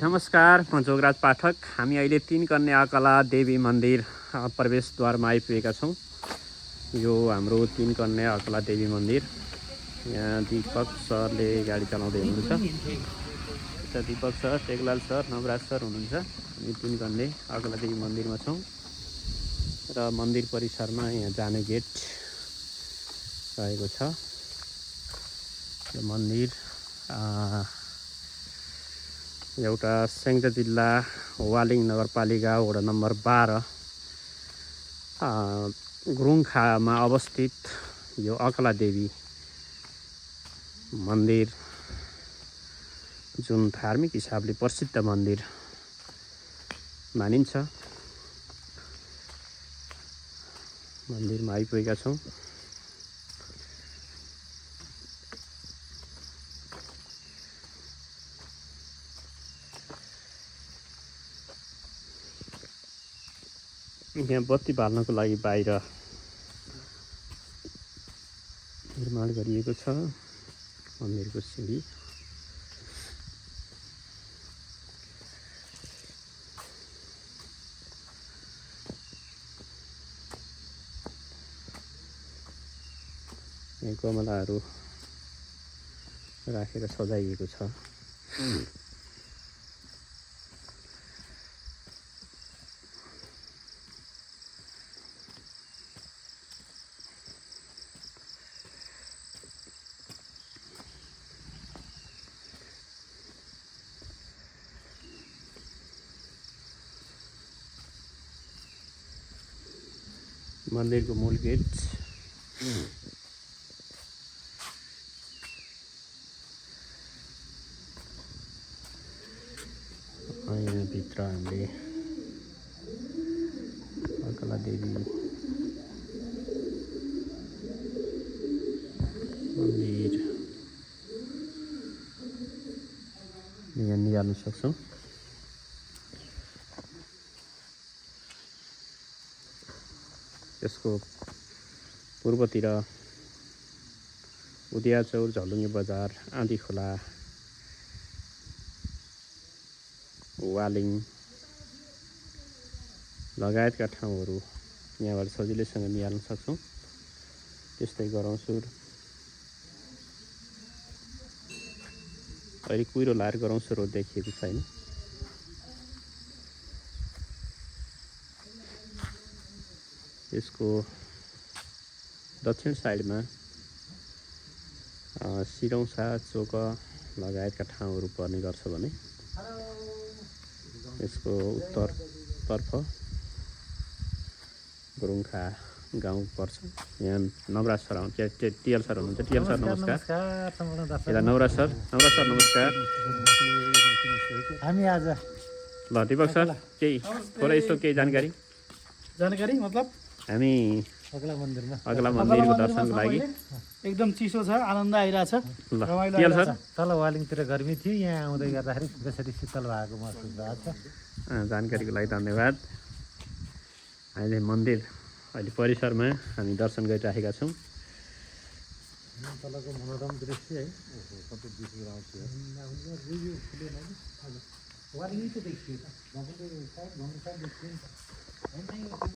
नमस्कार, म जोगराज पाठक। हामी अहिले 3 कन्या अकला देवी मन्दिर प्रवेशद्वारमा आइपुगेका छौँ। यो हाम्रो 3 कन्या अकला देवी मन्दिर। यहाँ दीपक सरले गाडी चलाउँदै हुनुहुन्छ। Deepak sir, Teklal sir, Navraj sir हुनुहुन्छ। हामी 3 कन्या अकला देवी मन्दिरमा छौँ र मन्दिर परिसरमा यहाँ जाने गेट रहेको छ। यो मन्दिर एउटा स्याङ्जा जिल्ला वालिङ नगरपालिका वडा नम्बर 12 गुरुङखामा अवस्थित यो अकला देवी मन्दिर, जुन धार्मिक हिसाबले प्रसिद्ध मन्दिर मानिन्छ। मन्दिरमा आइपुगेका छौँ। यहाँ बत्ती बाल्नको लागि बाहिर निर्माण गरिएको छ मन्दिरको सिँढी। यहाँ गमलाहरू राखेर सजाइएको छ। मन्दिरको मूल गेट यहाँ भित्र हामीले अकला देवी मन्दिर यहाँ निहाल्न सक्छौँ। यसको पूर्वतिर उदियाचौर, झलुङ्गे बजार, आँधी खोला, वालिङ लगायतका ठाउँहरू यहाँबाट सजिलैसँग निहाल्न सक्छौँ। त्यस्तै गरौँसुर, अहिले कुहिरो लाएर गरौँसुरहरू देखिएको छैन। यसको दक्षिण साइडमा सिरौसा, चोक लगायतका ठाउँहरू पर्ने गर्छ भने यसको उत्तरतर्फ गुरुङखा गाउँ पर्छ। यहाँ नवराज सर टिएल सर हुनुहुन्छ। टिएल सर नमस्कार। यता नवराज सर नमस्कार। हामी आज ल दीपक सर केही थोरै यसो केही जानकारी मतलब हामी अगला मन्दिरको दर्शनको लागि एकदम चिसो छ, आनन्द आइरहेछ। ल टिएल सर तल वालिङतिर गर्मी थियो, यहाँ आउँदै गर्दाखेरि त्यसरी शीतल भएको महसुस भएको छ। जानकारीको लागि धन्यवाद। अहिले मन्दिर परिसरमा हामी दर्शन गरिराखेका छौँ। तलको मनोरम दृश्य है, कति दृश्य आउँछ।